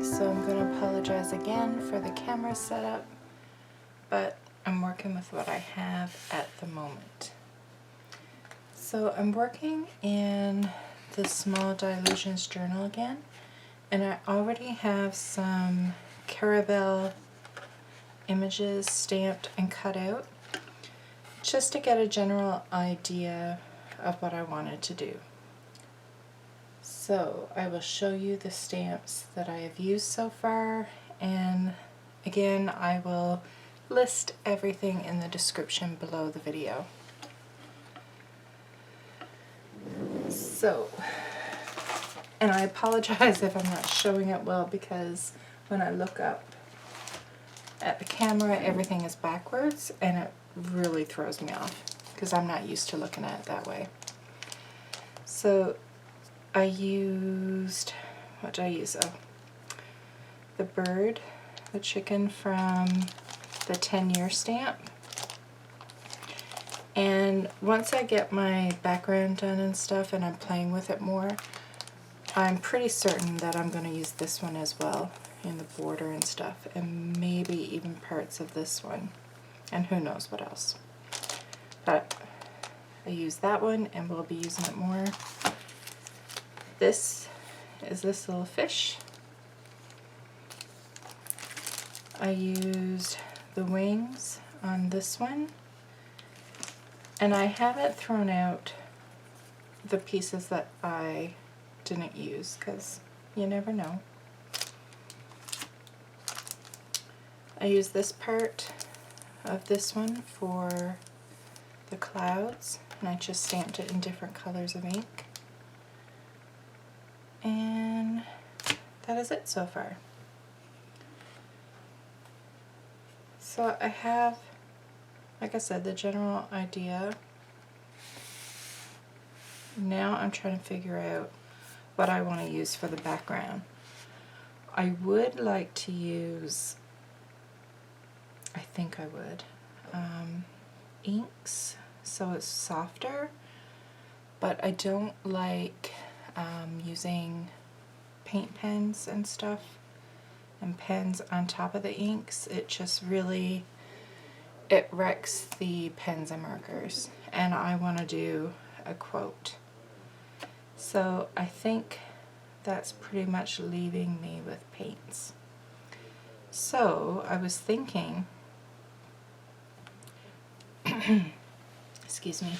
So I'm going to apologize again for the camera setup, but I'm working with what I have at the moment. So I'm working in the small Dylusions journal again, and I already have some Carabelle images stamped and cut out just to get a general idea of what I wanted to do. So I will show you the stamps that I have used so far, and again I will list everything in the description below the video. So, and I apologize if I'm not showing it well, because when I look up at the camera everything is backwards and it really throws me off because I'm not used to looking at it that way. So I used, what did I use? Oh, the bird, the chicken from the 10-year stamp. And once I get my background done and stuff and I'm playing with it more, I'm pretty certain that I'm going to use this one as well in the border and stuff, and maybe even parts of this one, and who knows what else. But I use that one and we'll be using it more. This is this little fish. I used the wings on this one, and I haven't thrown out the pieces that I didn't use because you never know. I used this part of this one for the clouds, and I just stamped it in different colors of ink. And that is it so far. So I have, like I said, the general idea. Now I'm trying to figure out what I want to use for the background. I would like to use, I think I would, inks so it's softer, but I don't like using paint pens and stuff and pens on top of the inks. It just really, it wrecks the pens and markers, and I want to do a quote. So I think that's pretty much leaving me with paints. So I was thinking, excuse me,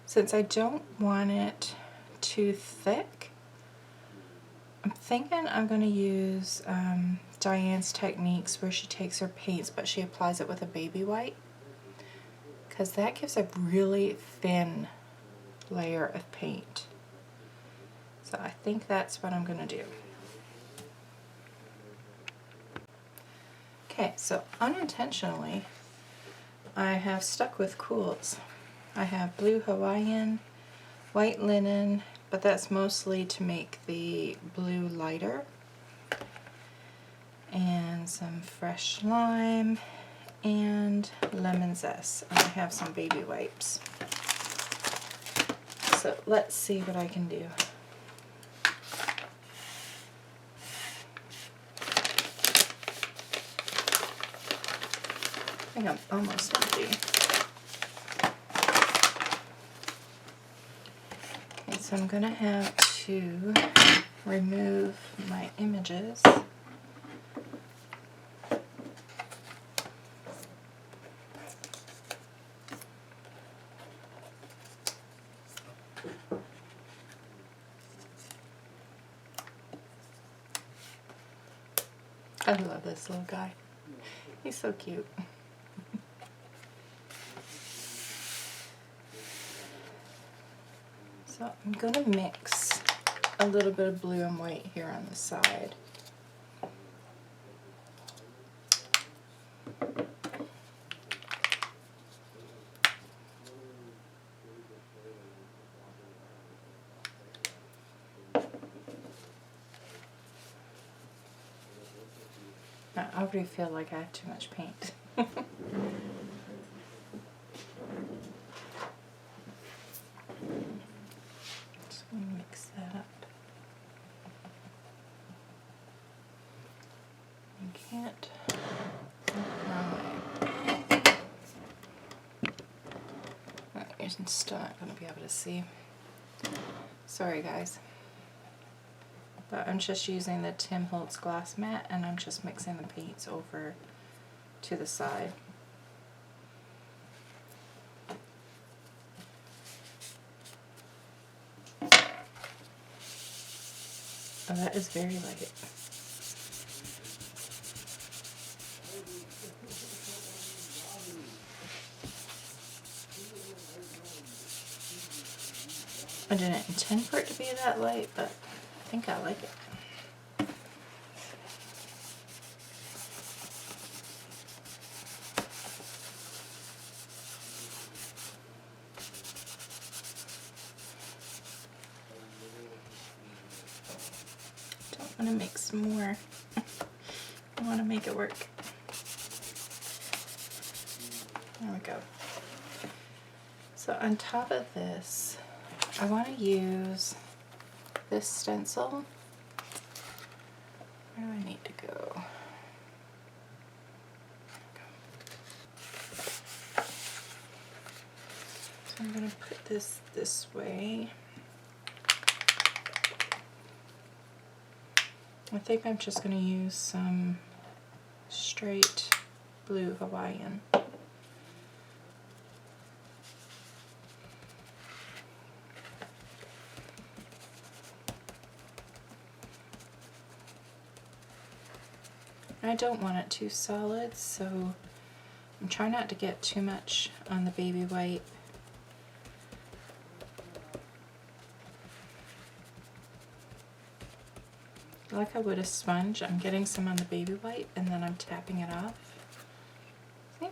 since I don't want it too thick, I'm thinking I'm going to use Diane's techniques where she takes her paints but she applies it with a baby white, because that gives a really thin layer of paint. So I think that's what I'm going to do. Okay, so unintentionally I have stuck with cools. I have blue Hawaiian, white linen, but that's mostly to make the blue lighter, and some fresh lime and lemon zest, and I have some baby wipes. So let's see what I can do. I think I'm almost empty. Okay, so I'm going to have to remove my images. I love this little guy. He's so cute. So I'm going to mix a little bit of blue and white here on the side. I already feel like I have too much paint. Just going to mix that up. it. Wrong way. Oh, you're still not going to be able to see. Sorry guys. But I'm just using the Tim Holtz glass mat and I'm just mixing the paints over to the side. Oh, that is very light. I didn't intend for it to be that light, but I think I like it. Don't want to mix more. I want to make it work. There we go. So on top of this, I want to use this stencil. Where do I need to go? So I'm going to put this way. I think I'm just going to use some straight blue Hawaiian. I don't want it too solid, so I'm trying not to get too much on the baby white. Like I would a sponge, I'm getting some on the baby white and then I'm tapping it off. See?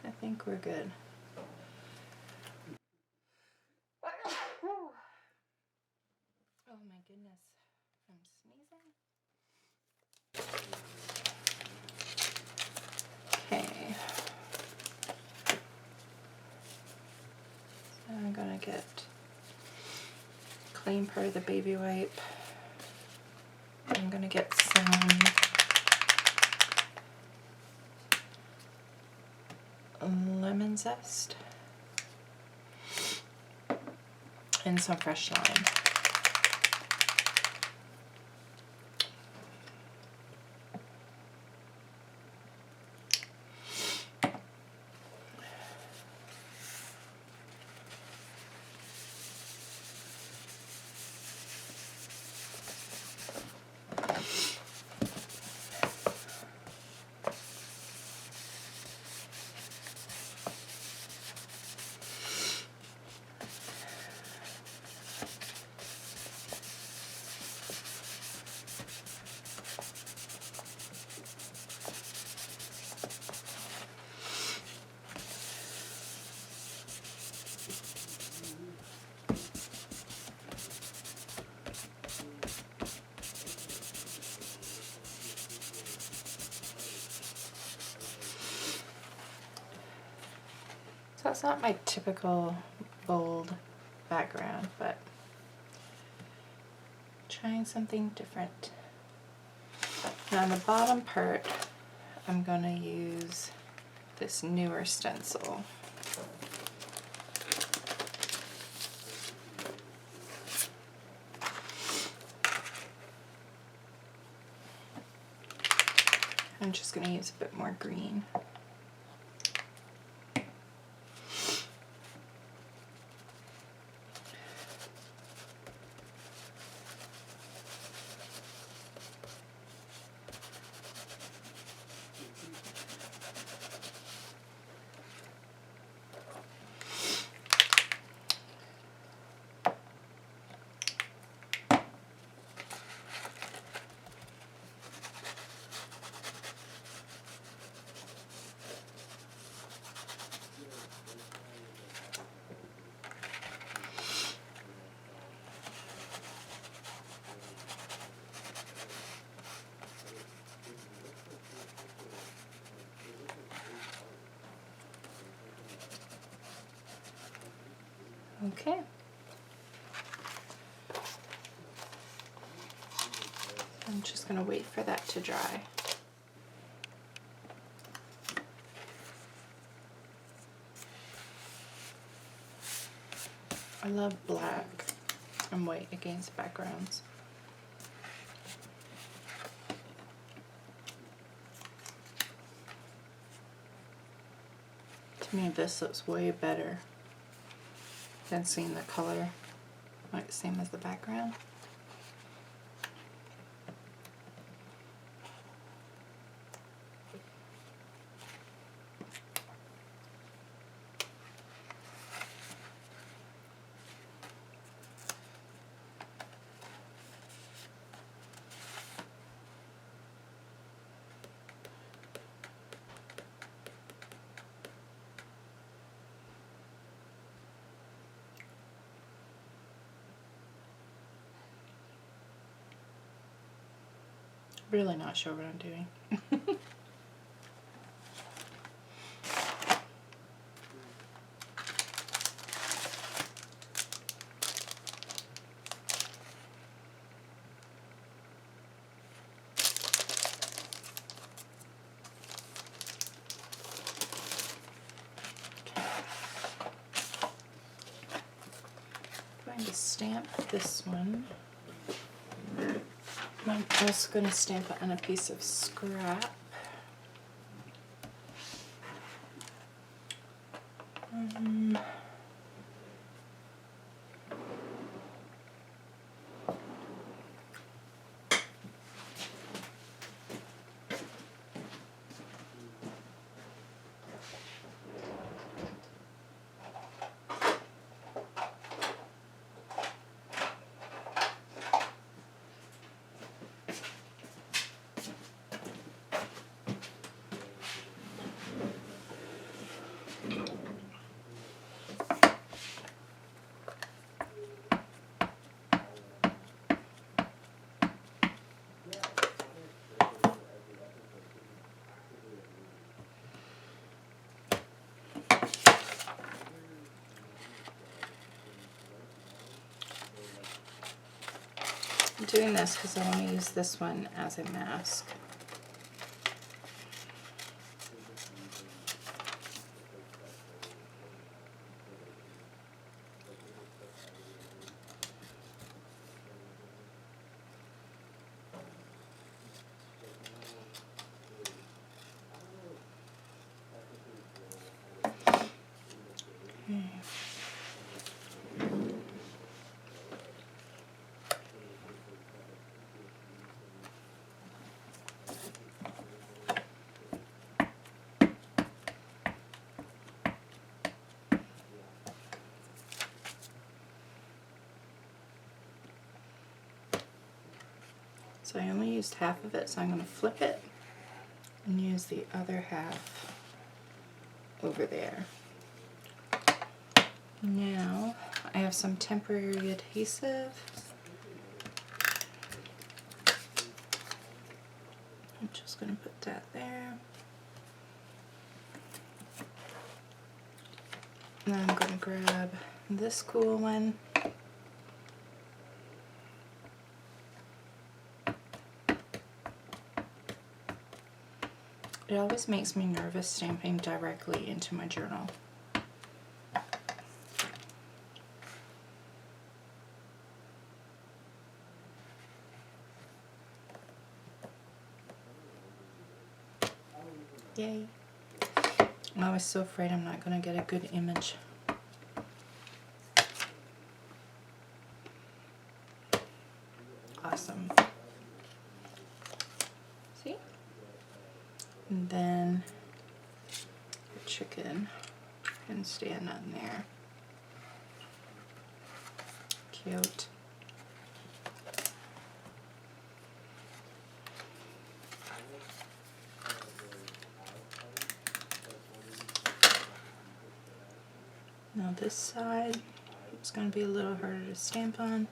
I think we're good. Oh my goodness, I'm sneezing. Okay. So I'm gonna get clean part of the baby wipe. I'm gonna get some lemon zest and some fresh lime. So it's not my typical bold background, but trying something different. Now on the bottom part, I'm going to use this newer stencil. I'm just going to use a bit more green. Okay. I'm just going to wait for that to dry. I love black and white against backgrounds. To me, this looks way better than seeing the color like same as the background. Really not sure what I'm doing. I'm going to stamp this one. I'm also going to stamp it on a piece of scrap. I'm doing this because I want to use this one as a mask. So I only used half of it, so I'm going to flip it and use the other half over there. Now I have some temporary adhesive. I'm just going to put that there. And then I'm going to grab this cool one. It always makes me nervous stamping directly into my journal. Yay. I'm always so afraid I'm not going to get a good image. Awesome. See? And then the chicken can stand on there. Cute. Now this side, it's going to be a little harder to stamp on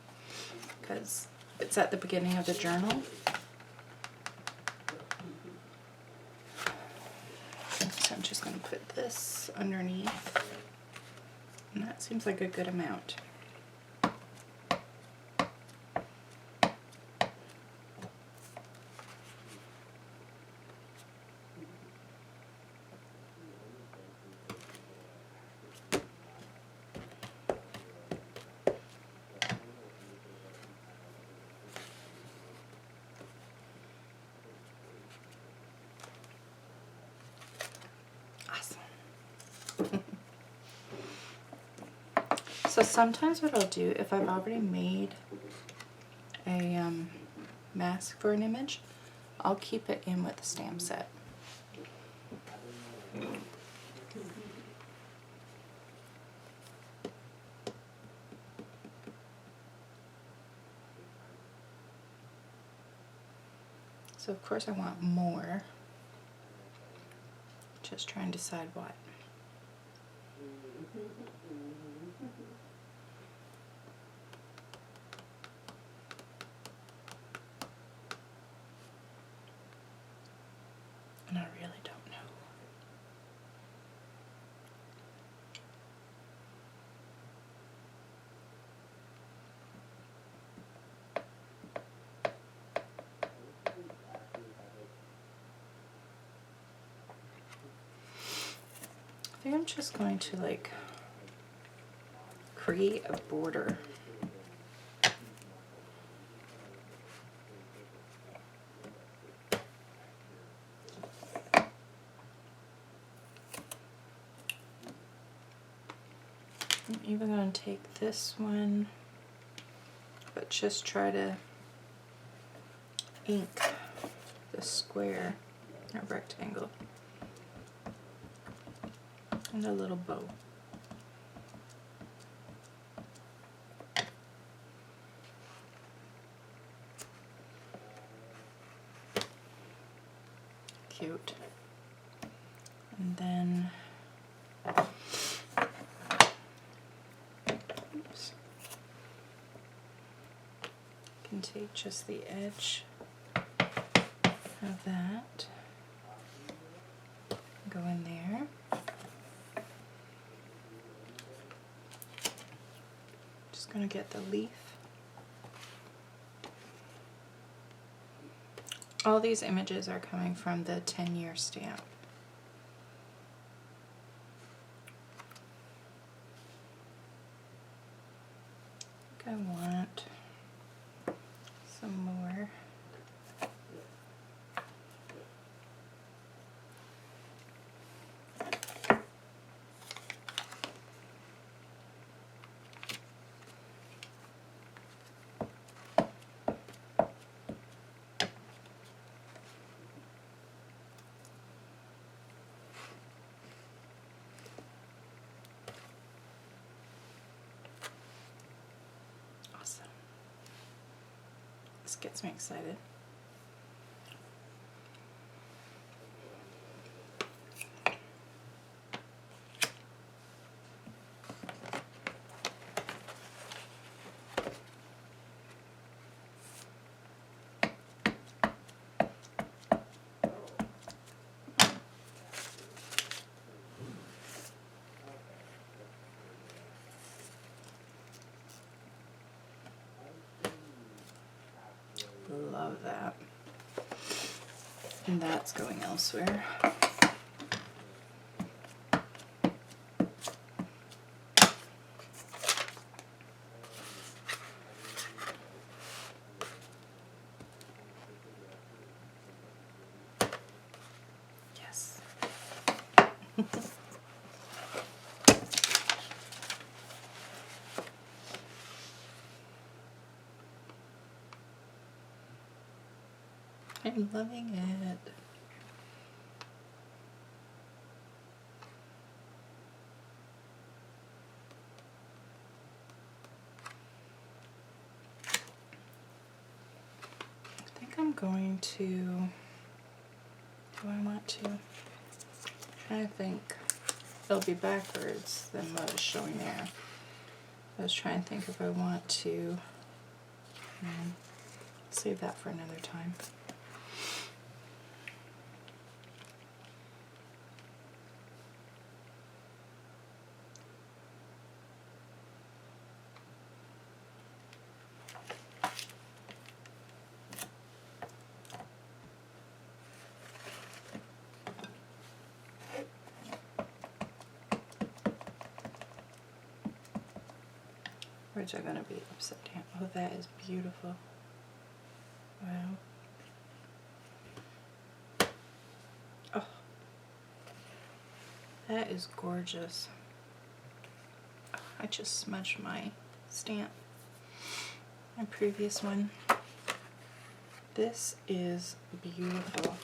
because it's at the beginning of the journal. So I'm just going to put this underneath And that seems like a good amount. So sometimes what I'll do, if I've already made a mask for an image, I'll keep it in with the stamp set. So of course I want more, just trying to decide what. And I really don't know. I think I'm just going to like create a border. I'm even going to take this one, but just try to ink the square or rectangle and a little bow. Cute. And then oops, can take just the edge of that, go in there. Just gonna get the leaf. All these images are coming from the 10-year stamp. I think I want some more. This gets me excited. Love that. And that's going elsewhere. Yes. I'm loving it. I think I'm going to, do I want to? I think it'll be backwards than what is showing there. I was trying to think if I want to save that for another time. Words are going to be upside down. Oh, that is beautiful. Wow. Oh, that is gorgeous. Oh, I just smudged my stamp, my previous one. This is beautiful.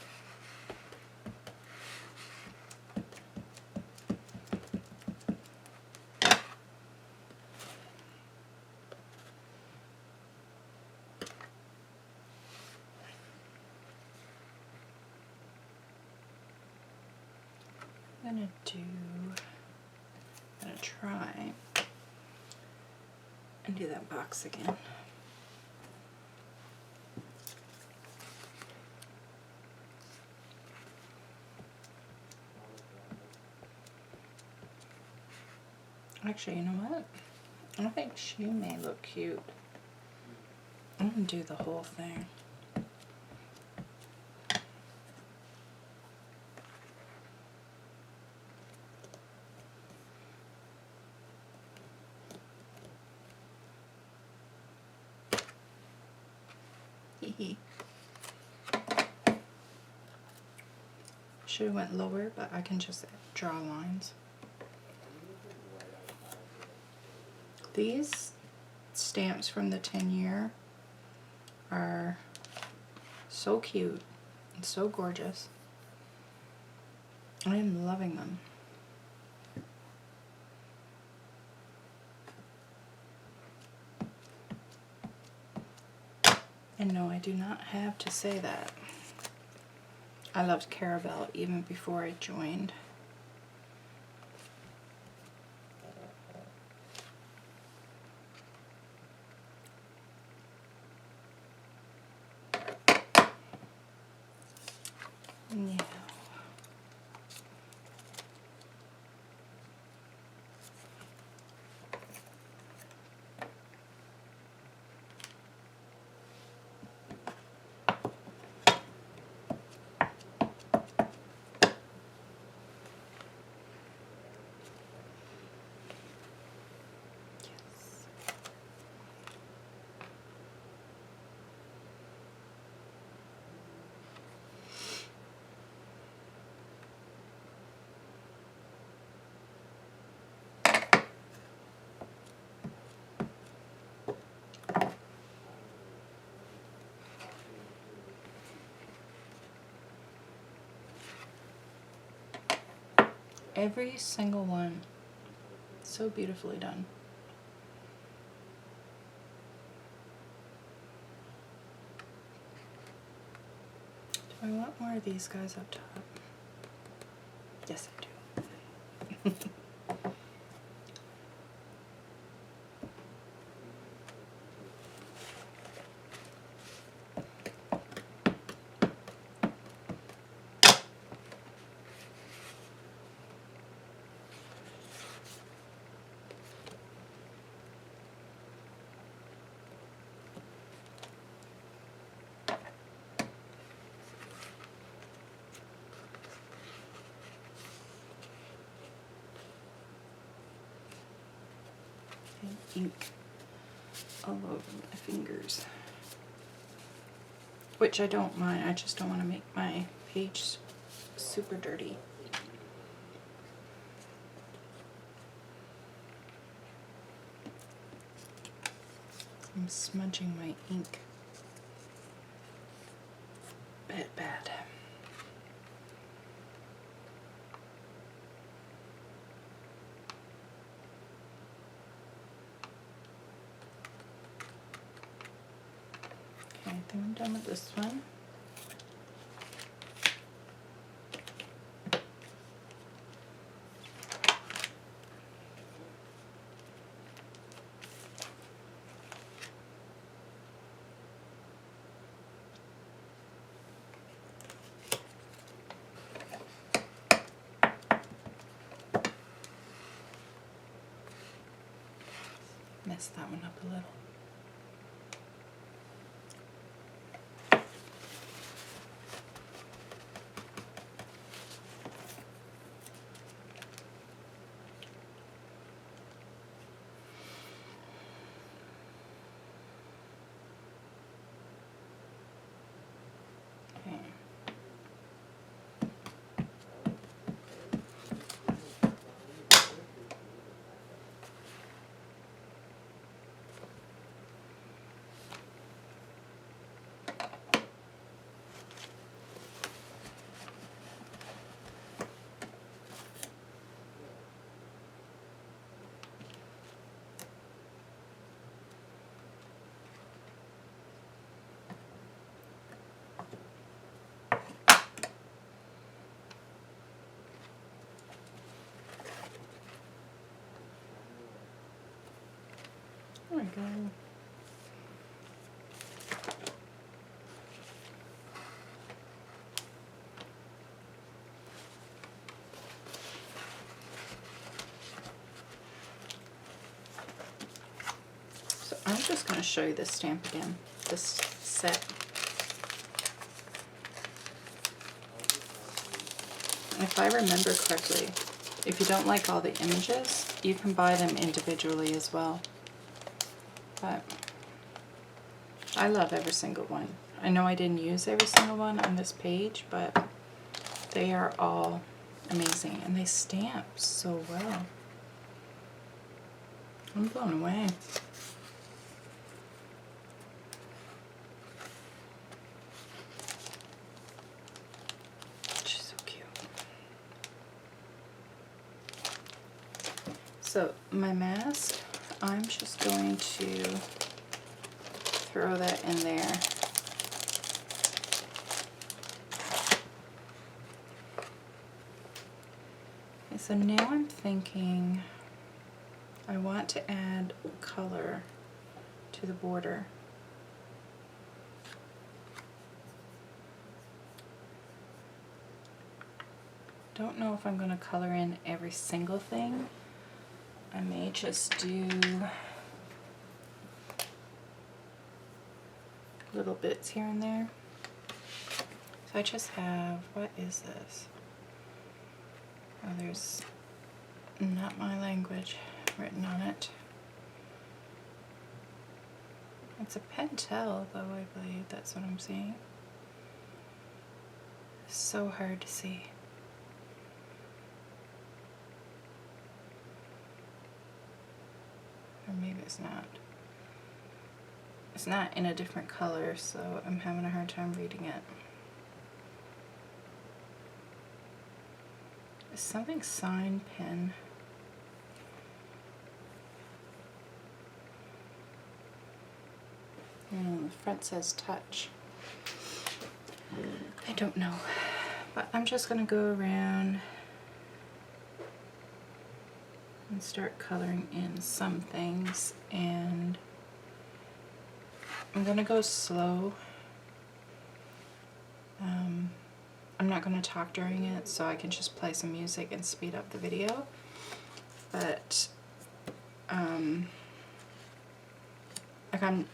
I'm gonna try and do that box again. Actually, you know what? I think she may look cute. I'm gonna do the whole thing. Should have went lower, but I can just draw lines. These stamps from the 10-year are so cute and so gorgeous. I am loving them. And no, I do not have to say that. I loved Carabelle even before I joined. Yeah. Every single one, so beautifully done. Do I want more of these guys up top? Yes, I do. Ink all over my fingers, which I don't mind. I just don't want to make my page super dirty. I'm smudging my ink bad. Okay, I think I'm done with this one. Messed that one up a little. There we go. So I'm just going to show you this stamp again, this set. If I remember correctly, if you don't like all the images, you can buy them individually as well. But I love every single one. I know I didn't use every single one on this page, but they are all amazing and they stamp so well. I'm blown away. She's so cute. So my mask, I'm just going to throw that in there. Okay, so now I'm thinking I want to add color to the border. Don't know if I'm going to color in every single thing. I may just do little bits here and there. So I just have, what is this? Oh, there's not my language written on it. It's a Pentel though, I believe. That's what I'm seeing. It's so hard to see. Or maybe it's not. It's not in a different color, so I'm having a hard time reading it. It's something sign pen. The front says touch. I don't know, but I'm just gonna go around and start coloring in some things, and I'm gonna go slow. I'm not gonna talk during it, so I can just play some music and speed up the video, but like, I'm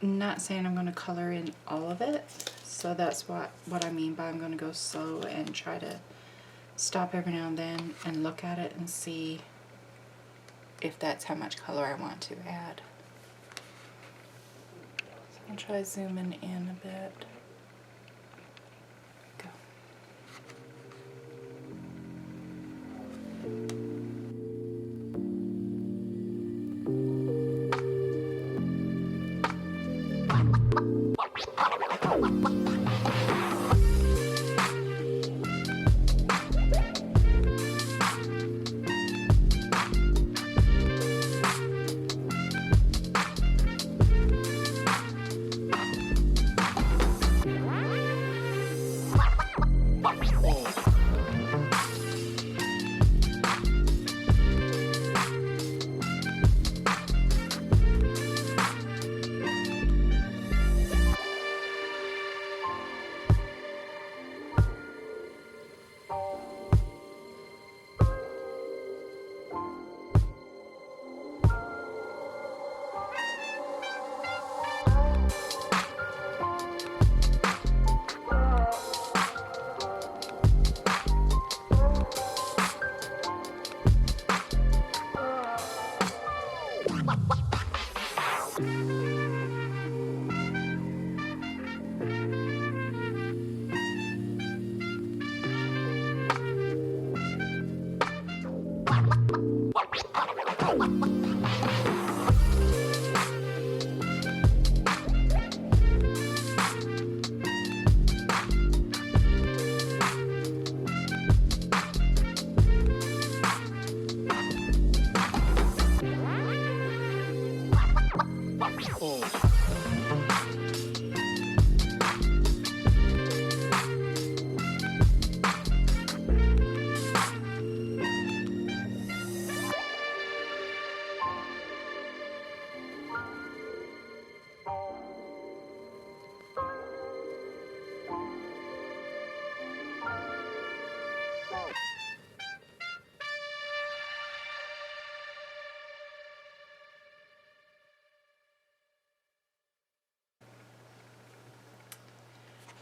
not saying I'm gonna color in all of it, so that's what I mean by I'm gonna go slow and try to stop every now and then and look at it and see if that's how much color I want to add. So I'll try zooming in a bit. Go.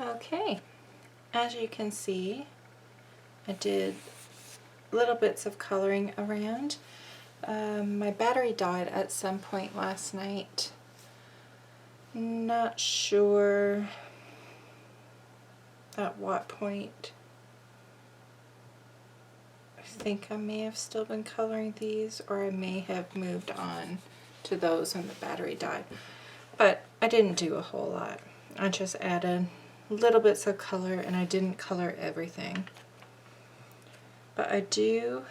Okay, as you can see, I did little bits of coloring around. My battery died at some point last night. Not sure at what point. I think I may have still been coloring these, or I may have moved on to those when the battery died. But I didn't do a whole lot. I just added little bits of color, and I didn't color everything. But I do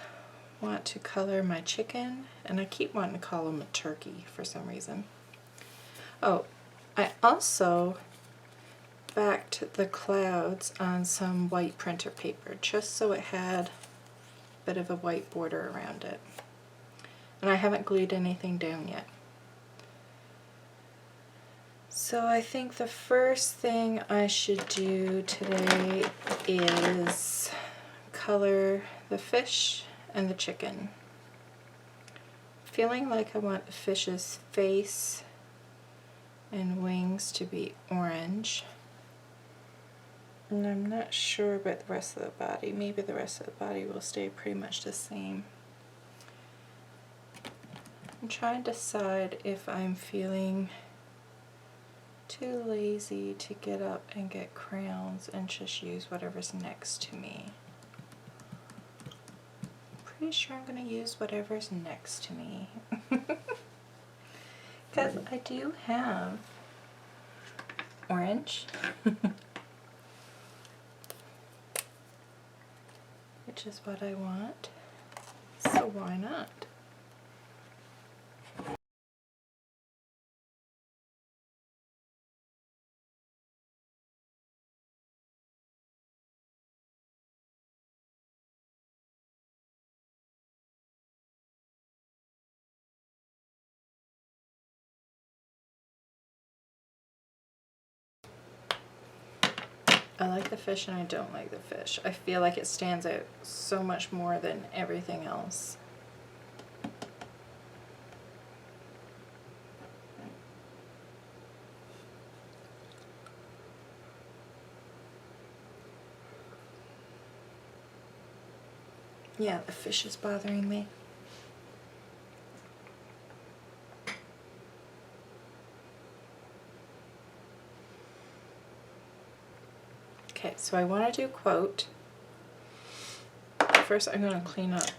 want to color my chicken, and I keep wanting to call him a turkey for some reason. Oh, I also backed the clouds on some white printer paper just so it had a bit of a white border around it. And I haven't glued anything down yet. So I think the first thing I should do today is color the fish and the chicken. Feeling like I want the fish's face and wings to be orange. And I'm not sure about the rest of the body. Maybe the rest of the body will stay pretty much the same. I'm trying to decide if I'm feeling too lazy to get up and get crayons and just use whatever's next to me. Pretty sure I'm going to use whatever's next to me. Because I do have orange, which is what I want, so why not? I like the fish and I don't like the fish. I feel like it stands out so much more than everything else. Yeah, the fish is bothering me. Okay, so I want to do quote. First I'm going to clean up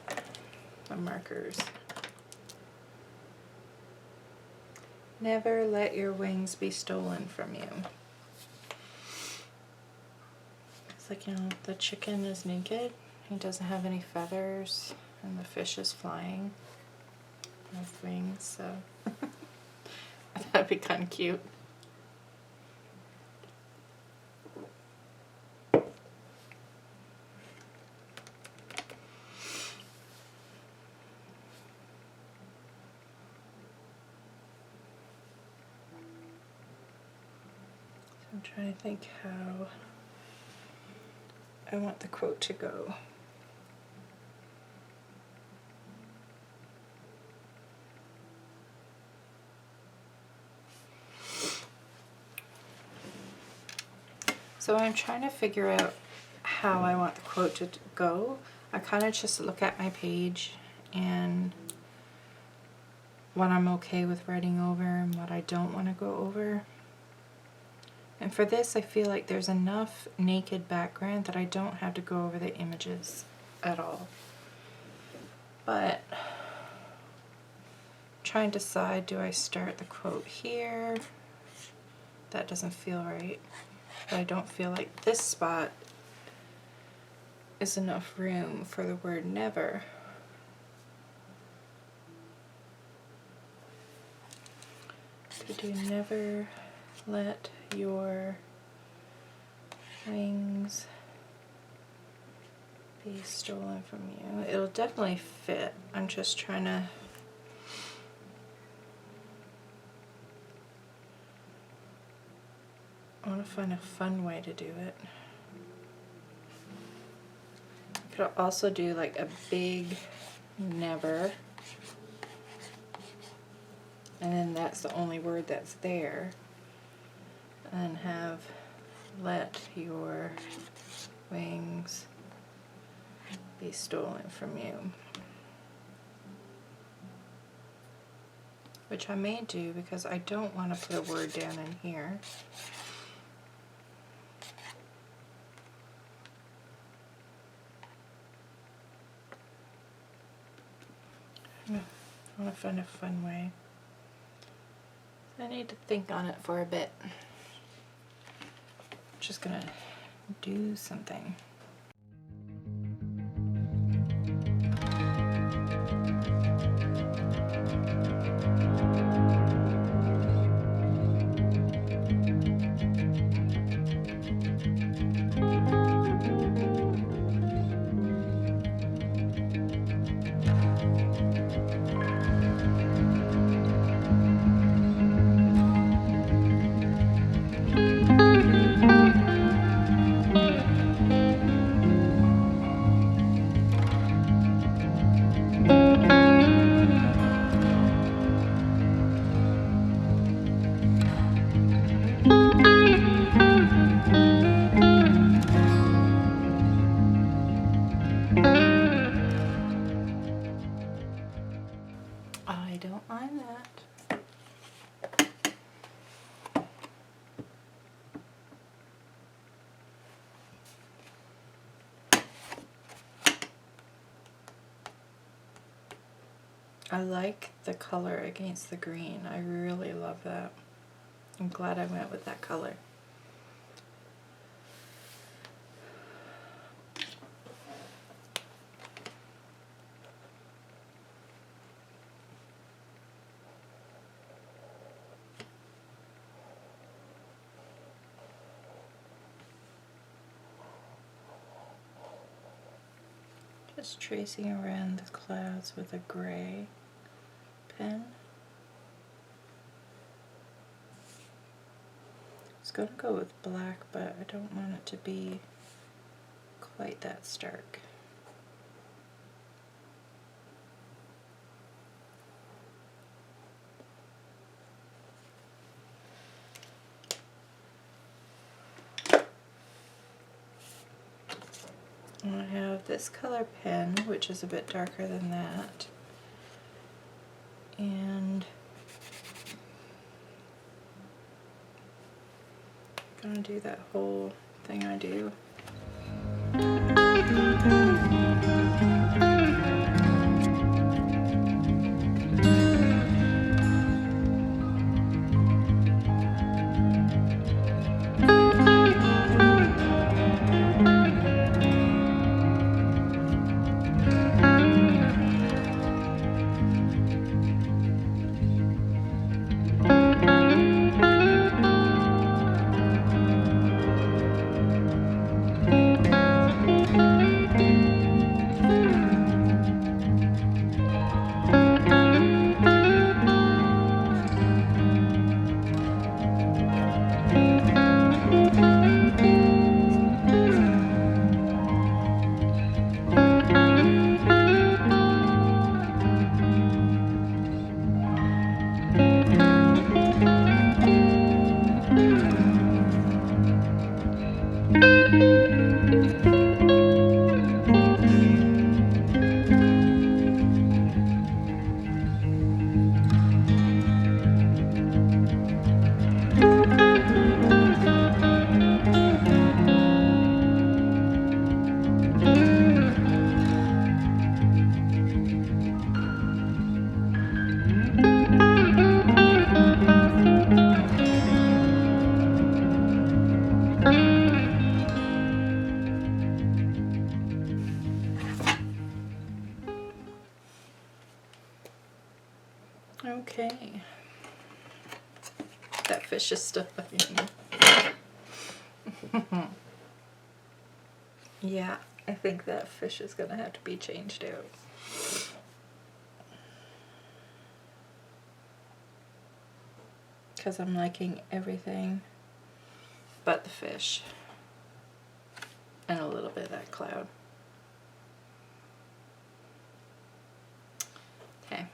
the markers. Never let your wings be stolen from you. It's like, you know, the chicken is naked. He doesn't have any feathers, and the fish is flying with wings, so that'd be kind of cute. I'm trying to think how I want the quote to go. So I'm trying to figure out how I want the quote to go. I kind of just look at my page and what I'm okay with writing over and what I don't want to go over. And for this, I feel like there's enough naked background that I don't have to go over the images at all. But I'm trying to decide, do I start the quote here? That doesn't feel right. But I don't feel like this spot is enough room for the word never. Could do never let your wings be stolen from you. It'll definitely fit. I'm just trying to I want to find a fun way to do it. I could also do like a big never, and then that's the only word that's there, and have let your wings be stolen from you. Which I may do because I don't want to put a word down in here. I want to find a fun way. I need to think on it for a bit. Just gonna do something. I don't mind that. I like the color against the green. I really love that. I'm glad I went with that color. Just tracing around the clouds with a gray pen. I was going to go with black, but I don't want it to be quite that stark. I have this color pen, which is a bit darker than that, and I'm gonna do that whole thing I do. Okay, that fish is still in. Yeah, I think that fish is gonna have to be changed out. Because I'm liking everything but the fish and a little bit of that cloud. Okay.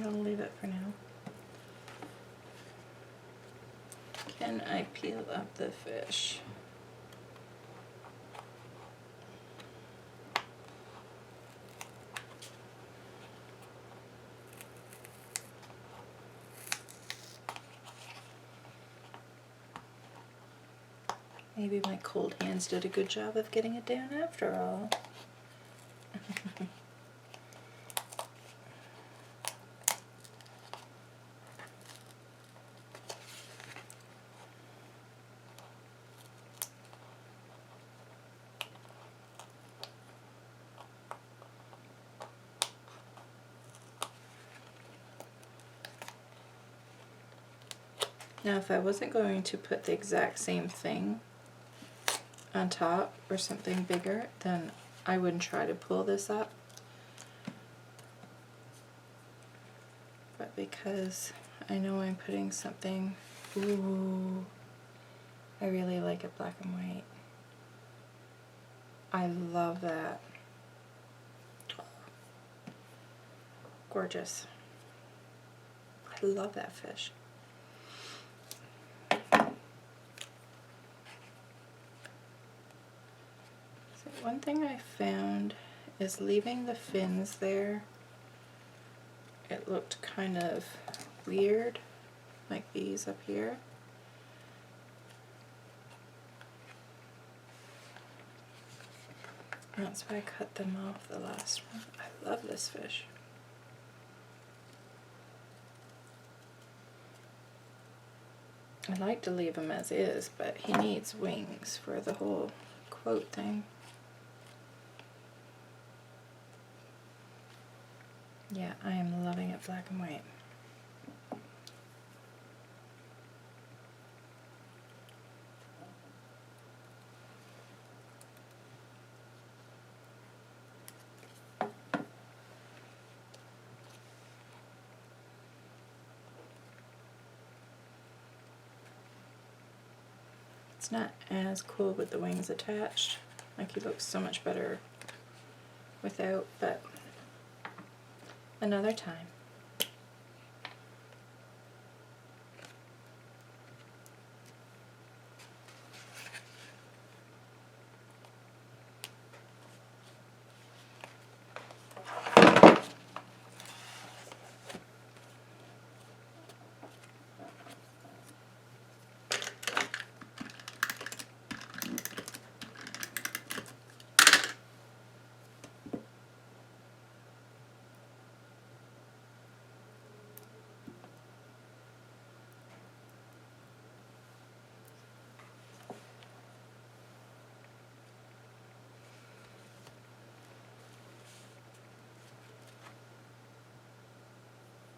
I'll leave it for now. Can I peel up the fish? Maybe my cold hands did a good job of getting it down after all. Now, if I wasn't going to put the exact same thing on top or something bigger, then I wouldn't try to pull this up. But because I know I'm putting something, ooh, I really like it black and white. I love that. Gorgeous. I love that fish. One thing I found is leaving the fins there, it looked kind of weird, like these up here. That's why I cut them off the last one. I love this fish. I like to leave him as is, but he needs wings for the whole quote thing. Yeah, I am loving it black and white. It's not as cool with the wings attached. Like, he looks so much better without, but another time.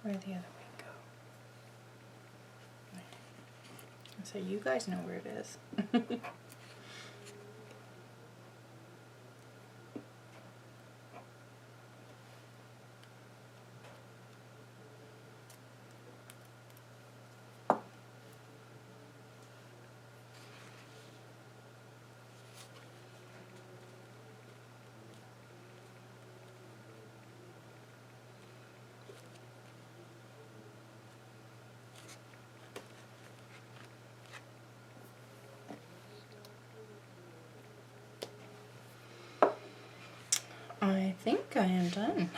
Where'd the other wing go? So you guys know where it is. I think I am done.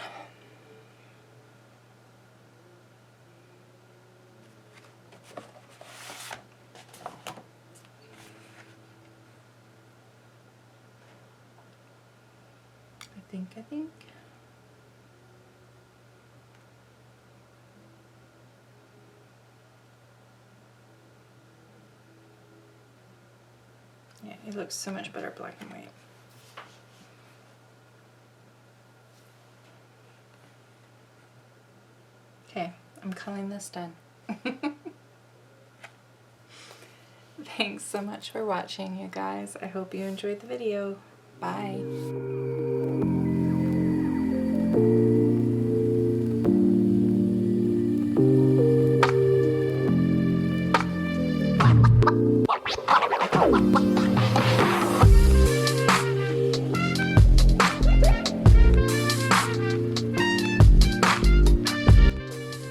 I think. Yeah, it looks so much better black and white. Okay, I'm calling this done. Thanks so much for watching, you guys. I hope you enjoyed the video. Bye.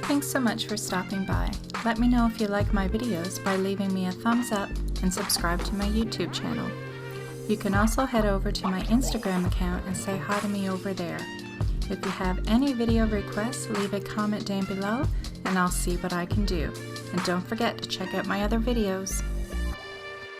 Thanks so much for stopping by. Let me know if you like my videos by leaving me a thumbs up and subscribe to my YouTube channel. You can also head over to my Instagram account and say hi to me over there. If you have any video requests, leave a comment down below and I'll see what I can do. And don't forget to check out my other videos.